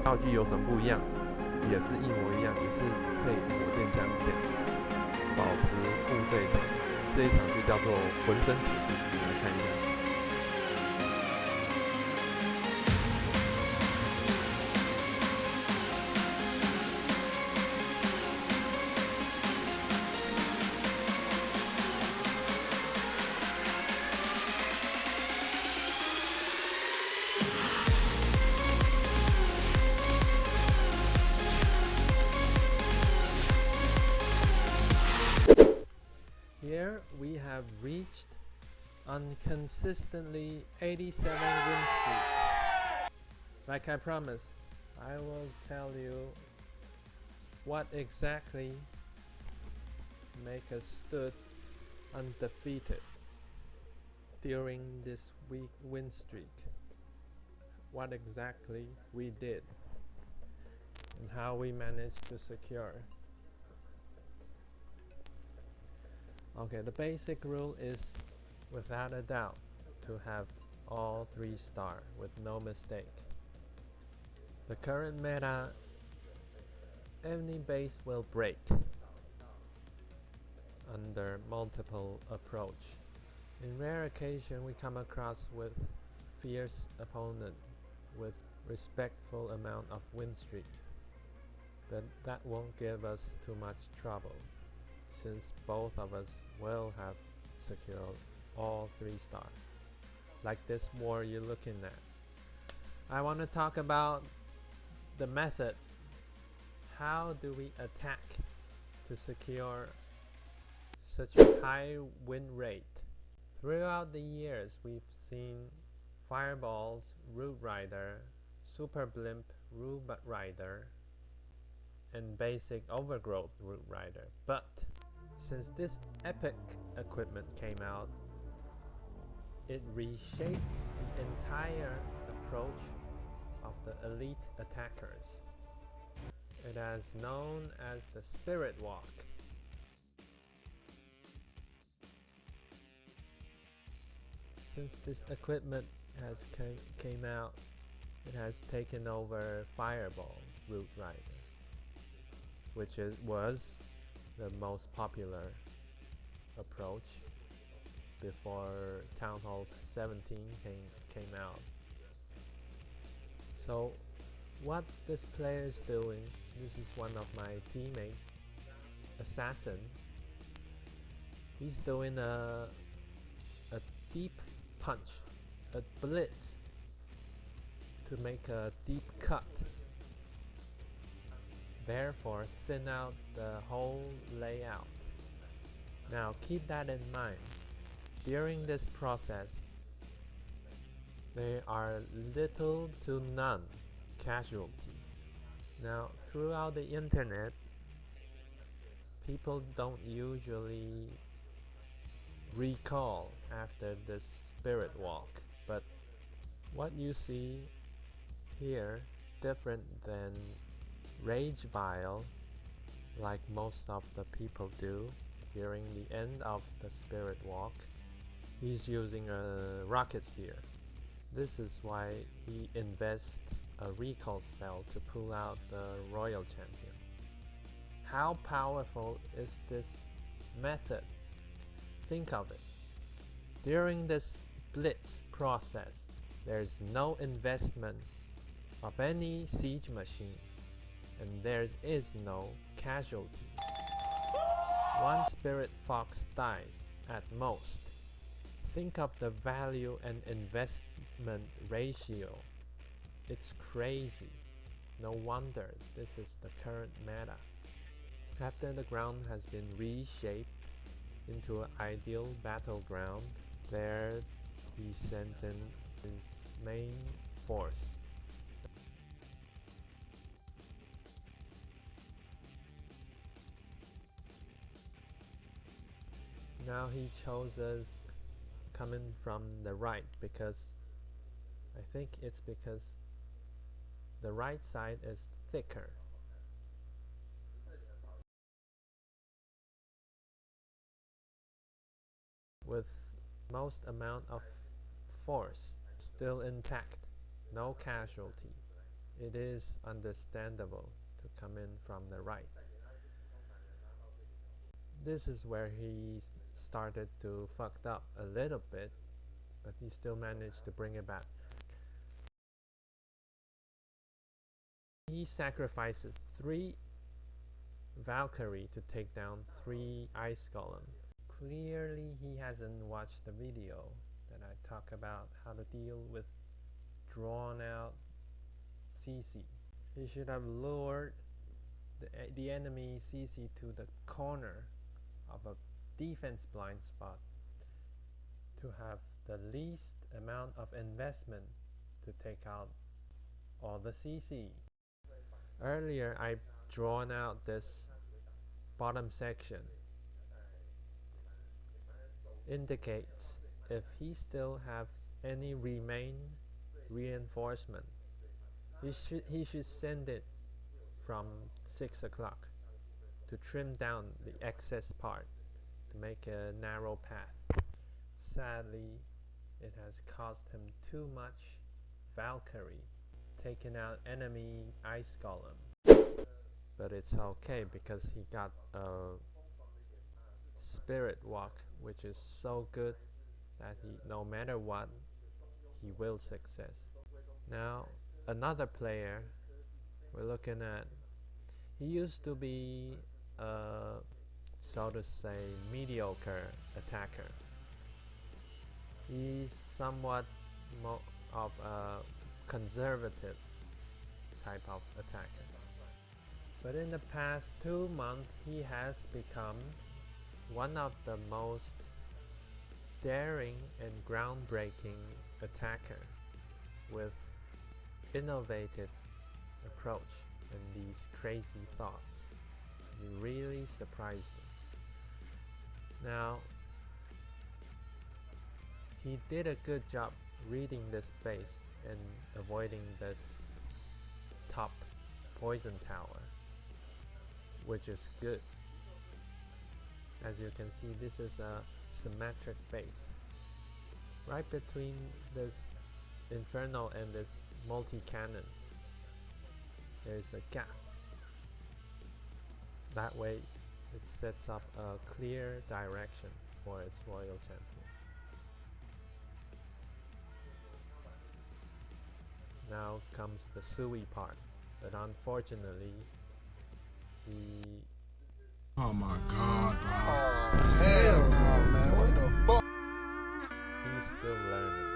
道具有什么不一样？也是一模一样，也是配火箭枪点，保持部队的这一场就叫做浑身解数。我们来看一下。Here we have reached unconsistently 87 win streak. Like I promised, I will tell you what exactly make us stood undefeated during this week win streak. What exactly we did and how we managed to secure. Okay, the basic rule is, without a doubt, to have all 3 star with no mistake. The current meta, any base will break under multiple approach. In rare occasion, we come across with fierce opponent with respectful amount of win streak, but that won't give us too much trouble, since both of us will have secured all 3 stars, like this war you're looking at. I want to talk about the method. How do we attack to secure such a high win rate? Throughout the years, we've seen Fireballs, Root Rider, Super Blimp, Root Rider, and basic Overgrowth Root Rider, but since this epic equipment came out, it reshaped the entire approach of the elite attackers. It is known as the Spirit Walk. Since this equipment has came out, it has taken over Fireball Root Rider, which was the most popular approach before Town Hall 17 came out. So what this player is doing, this is one of my teammates, Assassin. He's doing a deep punch, a blitz, to make a deep cut, therefore thin out the whole layout. Now keep that in mind. During this process, there are little to none casualty. Now throughout the internet, people don't usually recall after this spirit walk, but what you see here different than Rage Vial, like most of the people do during the end of the spirit walk. He's using a rocket spear. This is why he invests a recall spell to pull out the royal champion. How powerful is this method? Think of it. During this blitz process, there's no investment of any siege machine, and there is no casualty. One spirit fox dies at most. Think of the value and investment ratio. It's crazy. No wonder this is the current meta. After the ground has been reshaped into an ideal battleground, there he sends in his main force. Now he chose us coming from the right, because I think it's because the right side is thicker. With most amount of force still intact, no casualty. it is understandable to come in from the right. This is where he started to fuck up a little bit, but he still managed to bring it back. He sacrifices 3 Valkyrie to take down 3 ice golem. Clearly he hasn't watched the video that I talk about how to deal with drawn out CC. He should have lured the enemy CC to the corner of a defense blind spot to have the least amount of investment to take out all the CC. Earlier I drawn out this bottom section, indicates if he still has any reinforcement, he should send it from 6 o'clock to trim down the excess part to make a narrow path. Sadly, it has cost him too much Valkyrie, taking out enemy ice golem. But it's okay because he got a spirit walk, which is so good that no matter what, he will success. Now another player we're looking at, he used to be a, so to say, mediocre attacker. He's somewhat of a conservative type of attacker. But in the past 2 months, he has become one of the most daring and groundbreaking attacker with innovative approach and these crazy thoughts. He really surprised me. Now, he did a good job reading this base and avoiding this top poison tower, which is good. As you can see, this is a symmetric base. Right between this Inferno and this multi-cannon, there's a gap. That way, it sets up a clear direction for its royal champion. Now comes the Sui part, but unfortunately, oh my god, bro. Oh, hell no, man. What the fuck? He's still learning.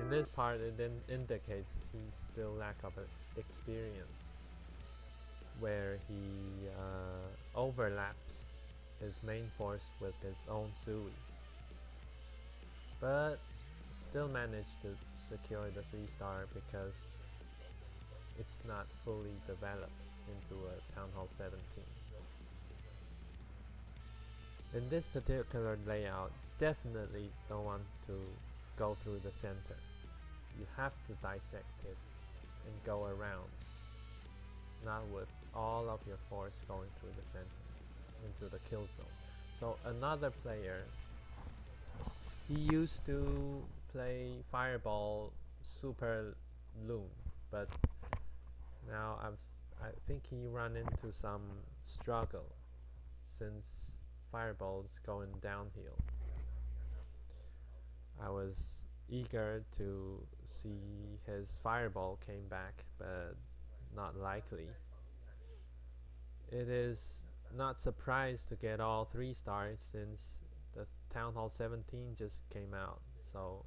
In this part, it then indicates he's still lack of experience, where he overlaps his main force with his own Sui, but still managed to secure the 3-star because it's not fully developed into a Town Hall 17. In this particular layout, definitely don't want to go through the center. You have to dissect it and go around, not with all of your force going through the center into the kill zone. So another player, he used to play Fireball Super Loon, but now I think he run into some struggle since Fireball's going downhill. I was eager to see his Fireball came back, but not likely. It is not surprised to get all 3 stars since the Town Hall 17 just came out, so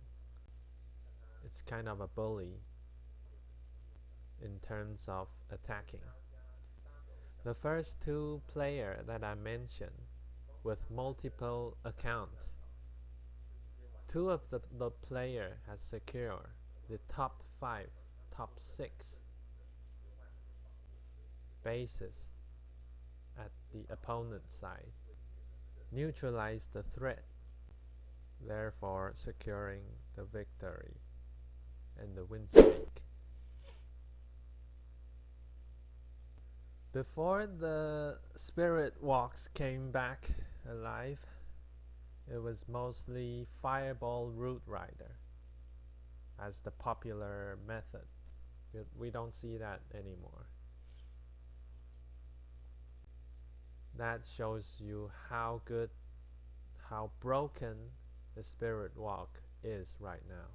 it's kind of a bully in terms of attacking. The first 2 players that I mentioned with multiple accounts, 2 of the player has secured the top 5, top 6 bases at the opponent's side, neutralize the threat, therefore securing the victory and the win streak. Before the Spirit Walks came back alive, it was mostly Fireball Root Rider as the popular method. We don't see that anymore. That shows you how good, how broken the spirit walk is right now.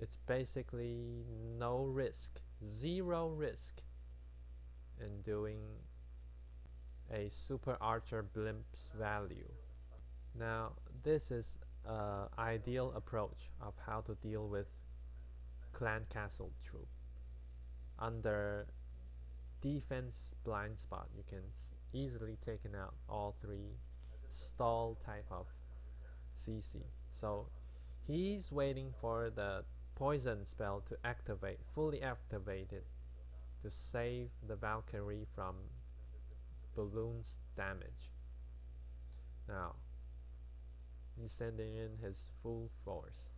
It's basically no risk, zero risk in doing a super archer blimp's value. Now this is an ideal approach of how to deal with clan castle troop. Under defense blind spot, you can easily take out all three stall type of CC. So he's waiting for the poison spell to activate, fully activated, to save the Valkyrie from balloons damage. Now he's sending in his full force.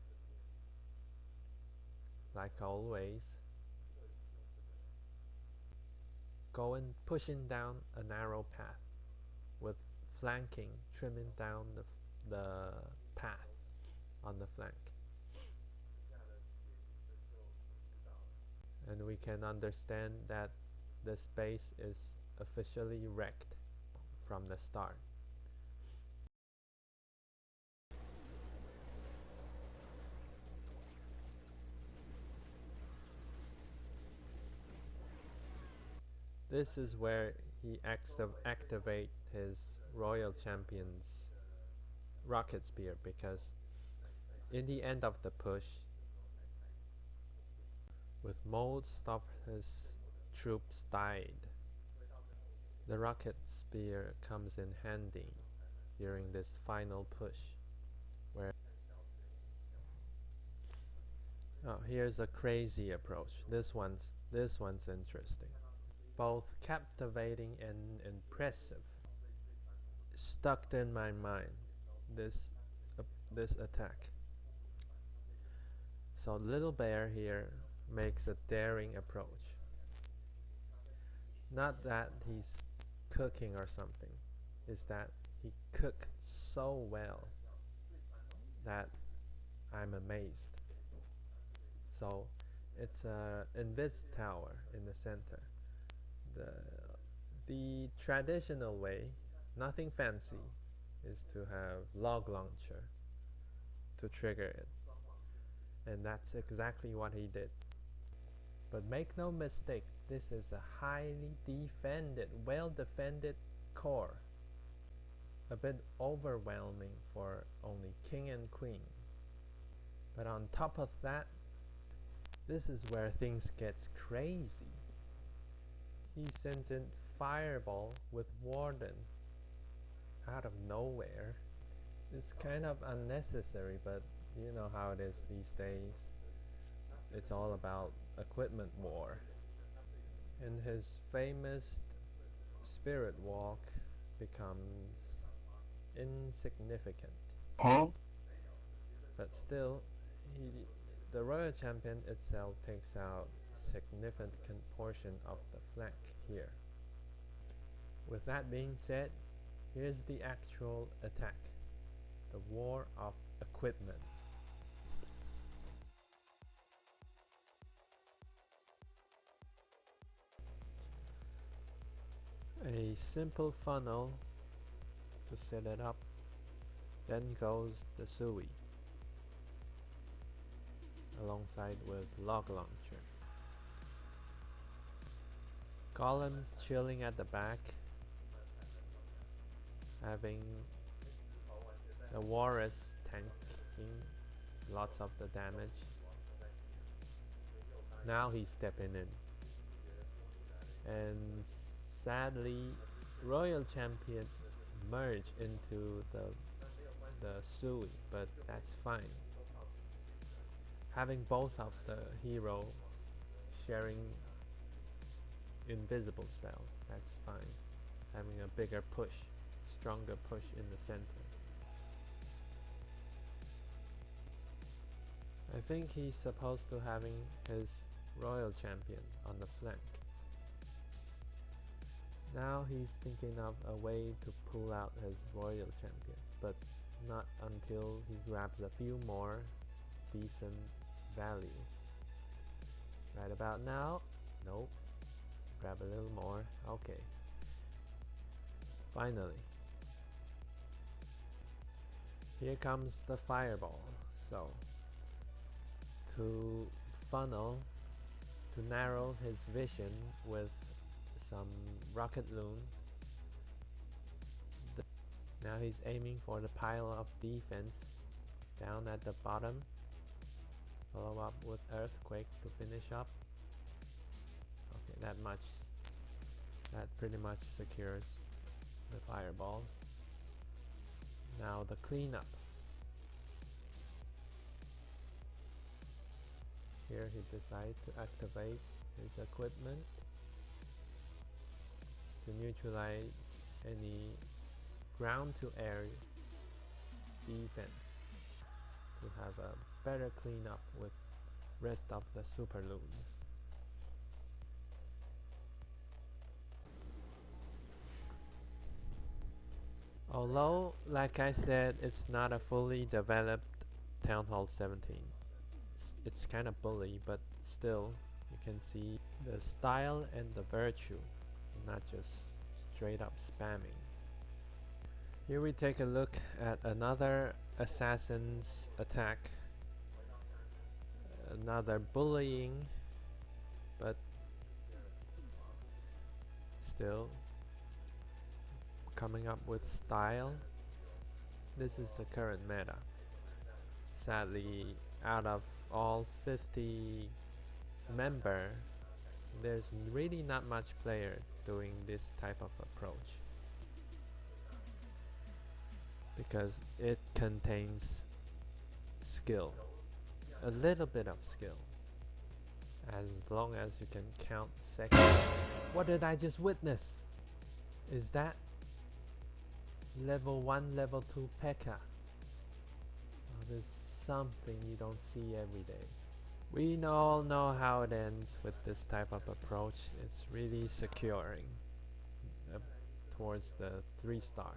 Like always, going pushing down a narrow path with flanking, trimming down the path on the flank. And we can understand that the space is officially wrecked from the start. This is where he activate his Royal Champion's Rocket Spear, because in the end of the push, with most of his troops died, the Rocket Spear comes in handy during this final push. Where here's a crazy approach. This one's interesting. Both captivating and impressive. Stuck in my mind, this attack. So Little Bear here makes a daring approach. Not that he's cooking or something, is that he cooked so well that I'm amazed. So it's a invis tower in the center. The traditional way, nothing fancy, is to have log launcher to trigger it, and that's exactly what he did. But make no mistake, this is a highly defended, well defended core. A bit overwhelming for only king and queen. But on top of that, this is where things gets crazy. He sends in Fireball with Warden out of nowhere. It's kind of unnecessary, but you know how it is these days. It's all about equipment war. And his famous spirit walk becomes insignificant. Huh? But still, the Royal Champion itself takes out significant portion of the flank here. With that being said, here's the actual attack. The war of equipment. A simple funnel to set it up. Then goes the Sui alongside with log launcher. Golems chilling at the back, having the Walrus tanking lots of the damage. Now he's stepping in, and sadly Royal Champion merge into the Sui, but that's fine. Having both of the hero sharing invisible spell, that's fine. Having a bigger push, stronger push in the center. I think he's supposed to having his Royal Champion on the flank. Now he's thinking of a way to pull out his Royal Champion, but not until he grabs a few more decent value. Right about now. Nope. Grab a little more. Okay. Finally. Here comes the fireball. So, to funnel, to narrow his vision with some rocket loon. Now he's aiming for the pile of defense down at the bottom. Follow up with earthquake to finish up. Okay, that pretty much secures the fireball. Now the cleanup. Here he decides to activate his equipment to neutralize any ground to air defense, to have a better cleanup with rest of the super loon. Although, like I said, it's not a fully developed Town Hall 17. It's kind of bully, but still, you can see the style and the virtue, not just straight up spamming. Here we take a look at another assassin's attack. Another bullying, but still coming up with style. This is the current meta. Sadly, out of all 50 member, there's really not much player doing this type of approach, because it contains skill, a little bit of skill, as long as you can count seconds. What did I just witness? Is that level 1, level 2 P.E.K.K.A? Oh, there's something you don't see every day. We all know how it ends with this type of approach. It's really securing towards the 3-star.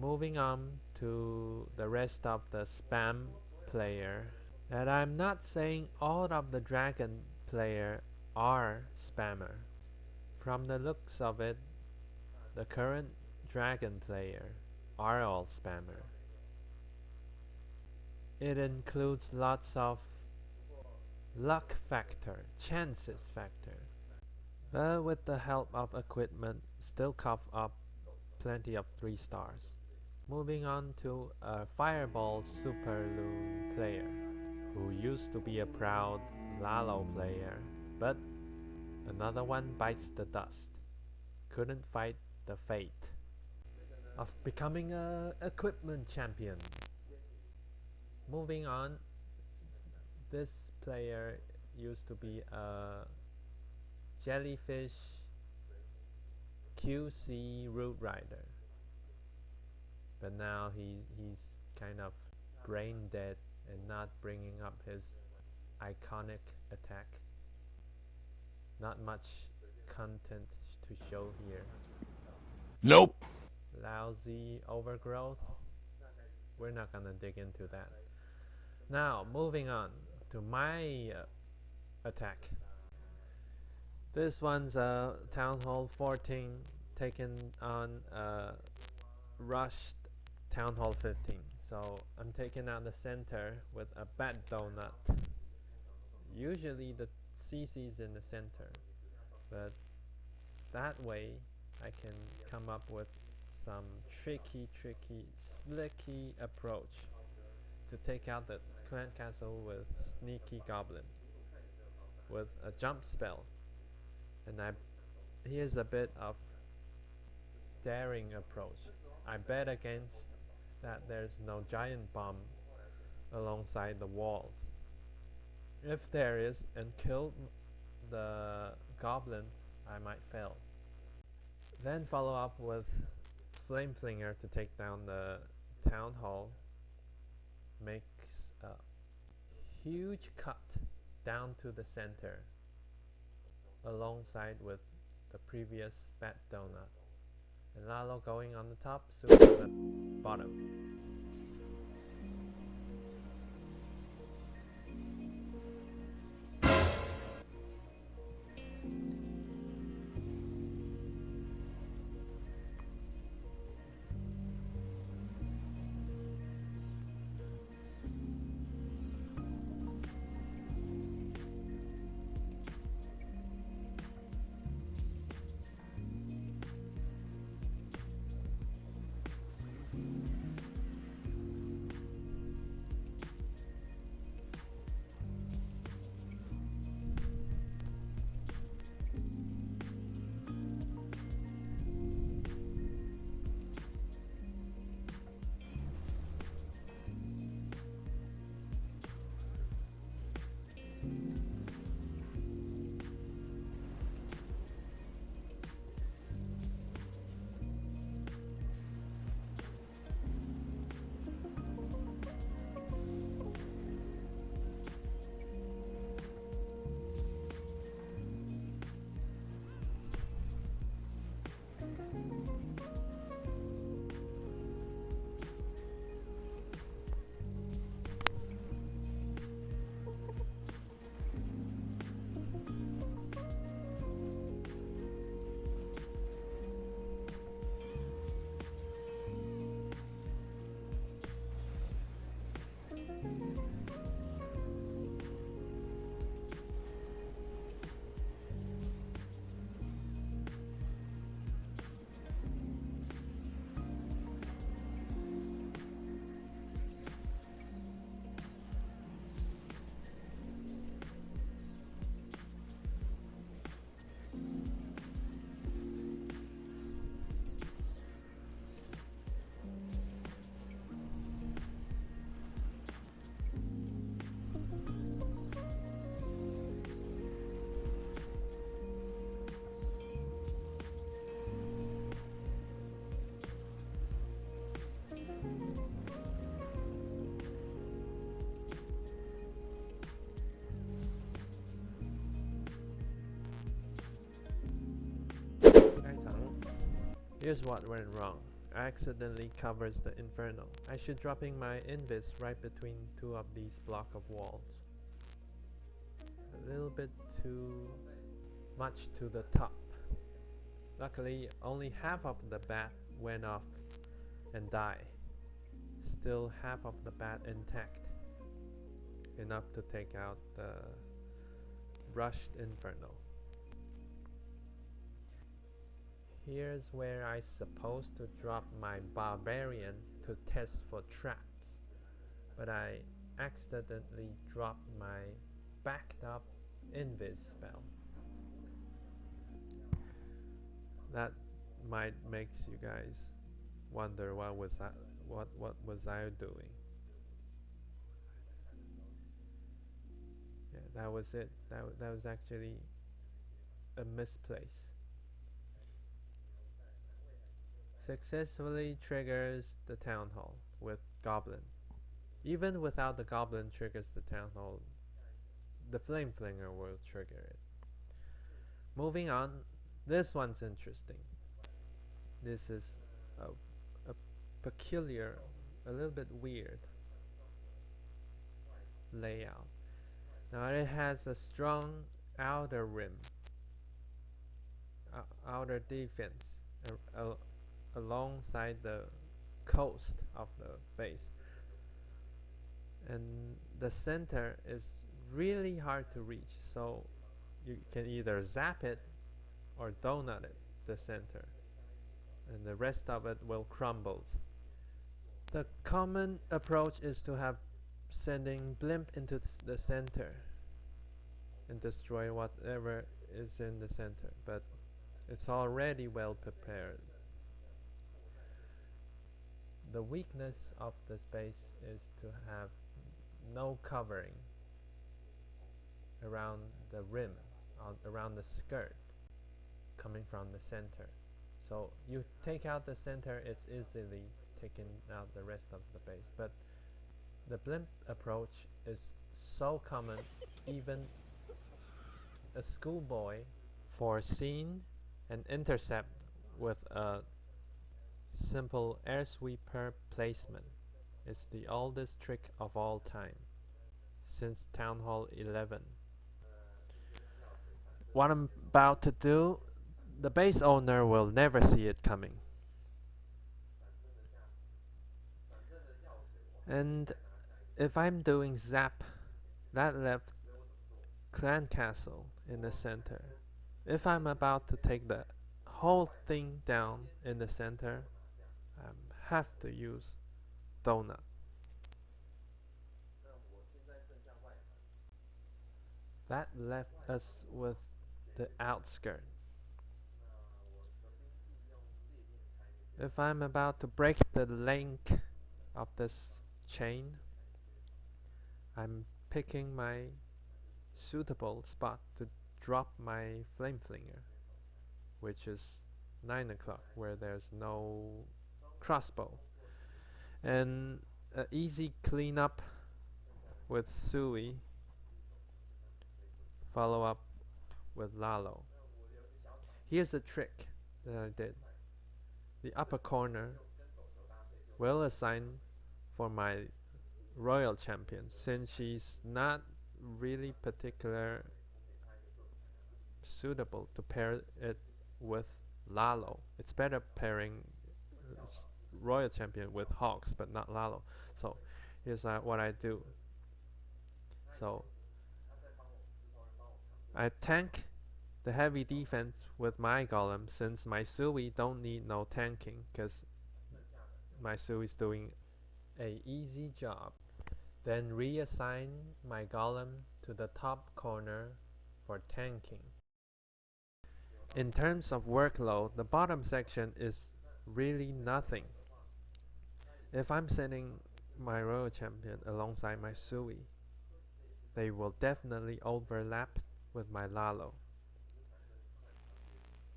Moving on to the rest of the spam player. And I'm not saying all of the dragon player are spammer. From the looks of it, the current dragon player are all spammer. It includes lots of luck factor, chances factor, but with the help of equipment, still cough up plenty of 3 stars. Moving on to a Fireball Super Loon player, who used to be a proud Lalo player, but another one bites the dust. Couldn't fight the fate of becoming a equipment champion. Moving on, this player used to be a jellyfish QC root rider, but now he's kind of brain dead and not bringing up his iconic attack. Not much content to show here. Nope. Lousy overgrowth. We're not gonna dig into that. Now moving on to my attack. This one's a Town Hall 14 taken on a rushed Town Hall 15. So I'm taking out the center with a bat donut. Usually the CC's in the center, but that way I can come up with some tricky, slicky approach to take out the clan castle with sneaky goblin with a jump spell. And here's a bit of daring approach. I bet against that there's no giant bomb alongside the walls. If there is and kill the goblins, I might fail. Then follow up with Flame Flinger to take down the town hall. Makes a huge cut down to the center alongside with the previous bat donut. And Lalo going on the top, Super on the bottom. Here's what went wrong. I accidentally covers the inferno. I should dropping my invis right between two of these block of walls. A little bit too much to the top. Luckily, only half of the bat went off and died. Still half of the bat intact. Enough to take out the rushed inferno. Here's where I supposed to drop my barbarian to test for traps, but I accidentally dropped my backed up invis spell. That might makes you guys wonder what was I doing. Yeah, that was it. That was actually a misplace. Successfully triggers the town hall with goblin. Even without the goblin triggers the town hall, the flame flinger will trigger it. Moving on, this one's interesting. This is a peculiar, a little bit weird layout. Now it has a strong outer rim, outer defense alongside the coast of the base, and the center is really hard to reach, so you can either zap it or donut it, the center, and the rest of it will crumble. The common approach is to have sending blimp into the center and destroy whatever is in the center, but it's already well prepared. The weakness of the space is to have no covering around the rim, around the skirt coming from the center. So you take out the center, it's easily taking out the rest of the base. But the blimp approach is so common, even a schoolboy foreseen and intercept with a simple air sweeper placement. It's the oldest trick of all time, since Town Hall 11. What I'm about to do, the base owner will never see it coming. And if I'm doing zap, that left clan castle in the center. If I'm about to take the whole thing down in the center, I have to use donut. That left us with the outskirt. If I'm about to break the link of this chain, I'm picking my suitable spot to drop my flame flinger, which is 9 o'clock, where there's no crossbow. And an easy cleanup with Sui, follow up with Lalo. Here's a trick that I did. The upper corner will assign for my royal champion, since she's not really particular suitable to pair it with Lalo. It's better pairing royal champion with Hawks, but not Lalo. So here's what I do. So I tank the heavy defense with my golem, since my Sui don't need no tanking, because my Sui is doing a easy job. Then reassign my golem to the top corner for tanking. In terms of workload, the bottom section is really nothing. If I'm sending my royal champion alongside my Sui, they will definitely overlap with my Lalo.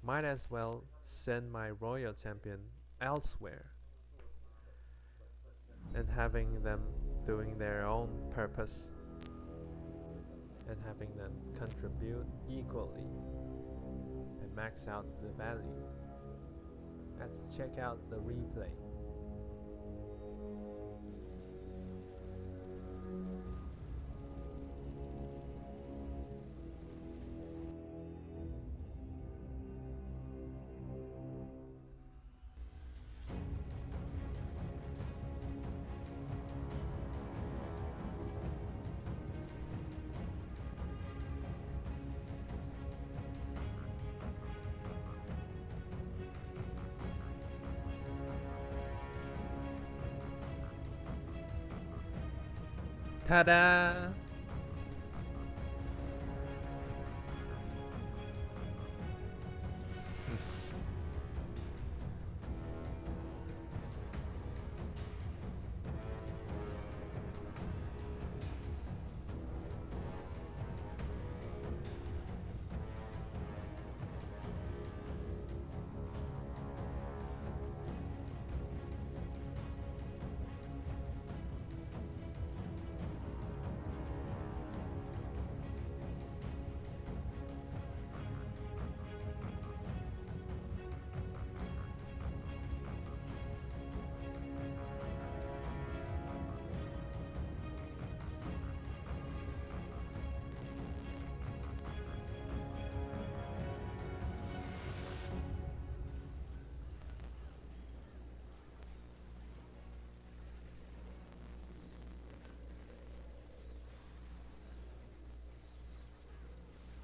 Might as well send my royal champion elsewhere and having them doing their own purpose and having them contribute equally and max out the value. Let's check out the replay. Ta-da!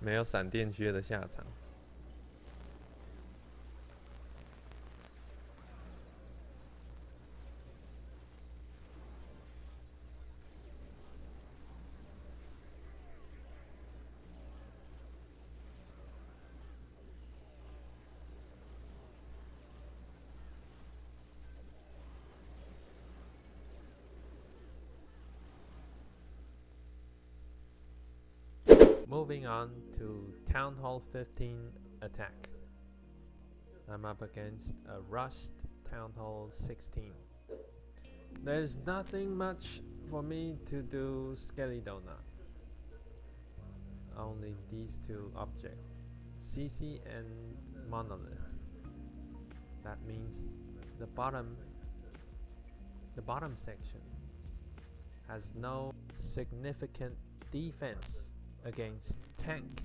没有闪电靴的下场。Moving on to Town Hall 15 attack. I'm up against a rushed Town Hall 16. There's nothing much for me to do skellydonut. Only these two objects, CC and monolith. That means the bottom section has no significant defense against tank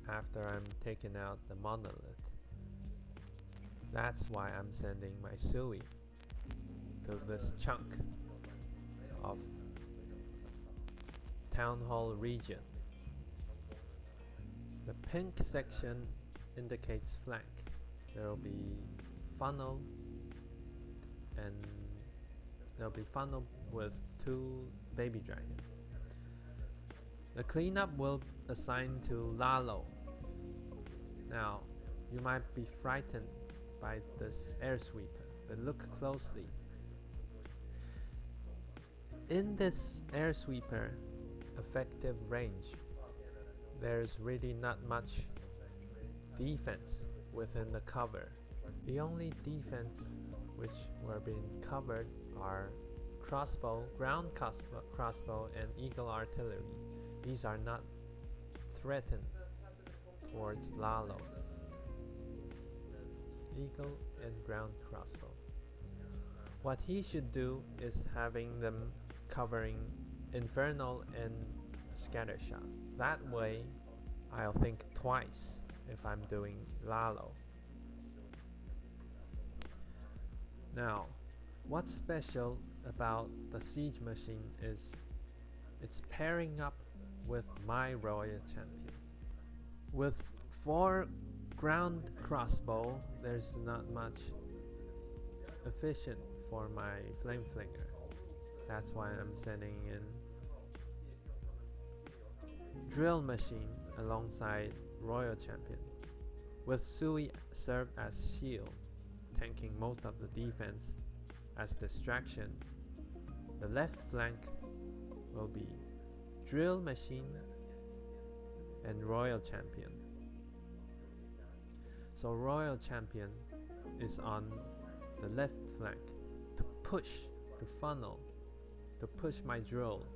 after I'm taking out the monolith. That's why I'm sending my Sui to this chunk of Town Hall region. The pink section indicates flank. There will be funnel, and there will be funnel with 2 baby dragons. The cleanup will assign to Lalo. Now, you might be frightened by this air sweeper, but look closely. In this air sweeper effective range, there's really not much defense within the cover. The only defense which were being covered are crossbow, ground crossbow, and eagle artillery. These are not threatened towards Lalo. Eagle and ground crossbow. What he should do is having them covering infernal and scatter shot. That way, I'll think twice if I'm doing Lalo. Now, what's special about the siege machine is it's pairing up with my royal champion. With 4 ground crossbow, there's not much efficient for my flame flinger. That's why I'm sending in drill machine alongside royal champion, with Sui serve as shield, tanking most of the defense. As distraction, the left flank will be drill machine and royal champion. So royal champion is on the left flank to push, to funnel, to push my drill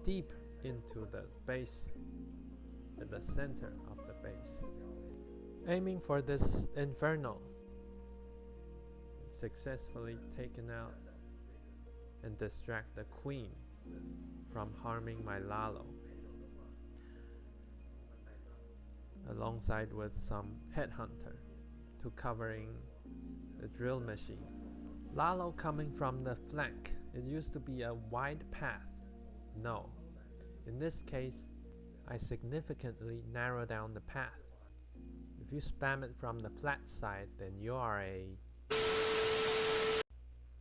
deep into the base, at the center of the base. Aiming for this inferno, successfully taken out and distract the queen from harming my lalo, alongside with some headhunter to covering the drill machine. Lalo coming from the flank. It used to be a wide path. No. In this case, I significantly narrow down the path. If you spam it from the flat side, then you are a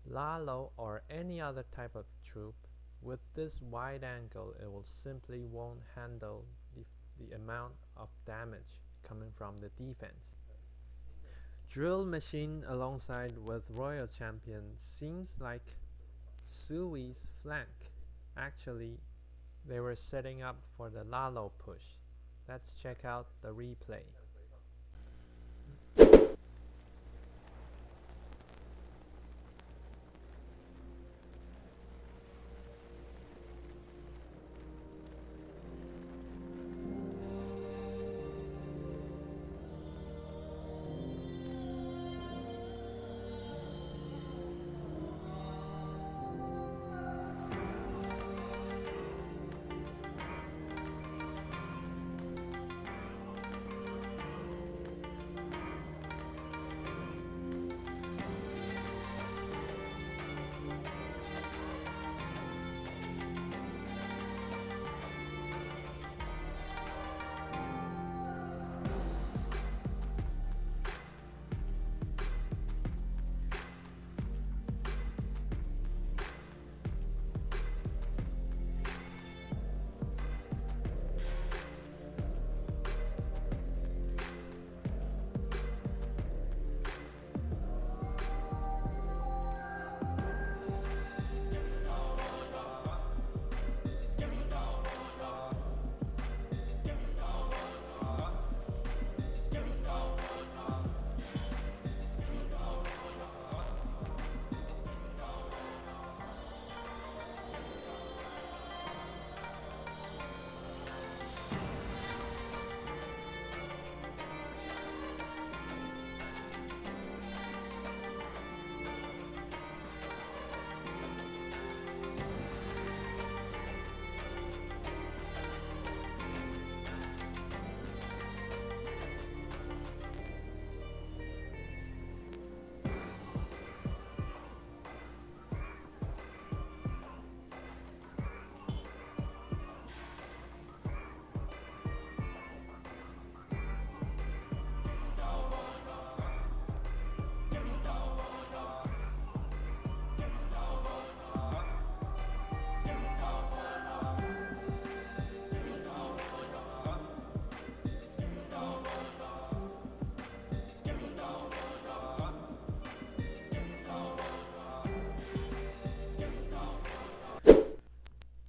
lalo or any other type of troop. With this wide angle, it will simply won't handle the amount of damage coming from the defense. Drill machine alongside with royal champion seems like Sui's flank. Actually, they were setting up for the lalo push. Let's check out the replay.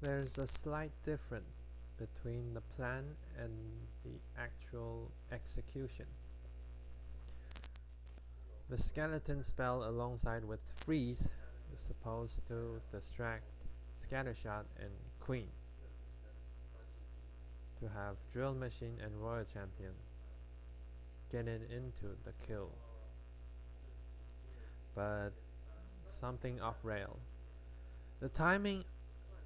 There's a slight difference between the plan and the actual execution. The skeleton spell alongside with freeze is supposed to distract scattershot and queen, to have drill machine and royal champion getting into the kill. But something off rail. The timing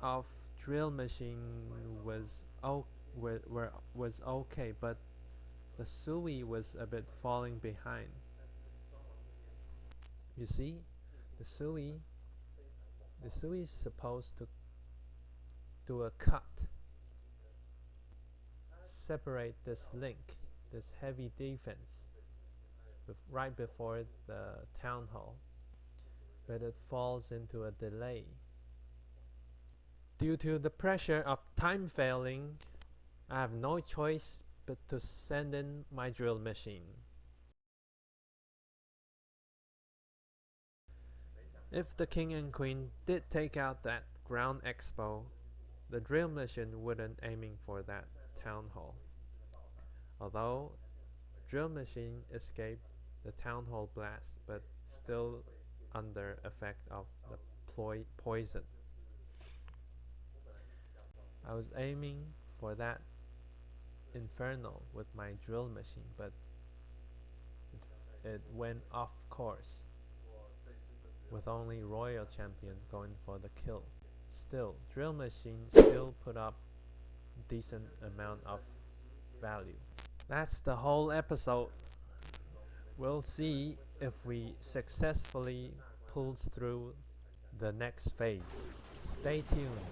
of drill machine was okay, but the Sui was a bit falling behind. You see, the Sui is supposed to do a cut, separate this link, this heavy defense, right before the town hall, but it falls into a delay. Due to the pressure of time failing, I have no choice but to send in my drill machine. If the king and queen did take out that ground expo, the drill machine wouldn't aiming for that town hall. Although drill machine escaped the town hall blast, but still under effect of the poison. I was aiming for that inferno with my drill machine, but it went off course, with only Royal Champion going for the kill. Still, Drill Machine still put up decent amount of value. That's the whole episode. We'll see if we successfully pulls through the next phase. Stay tuned.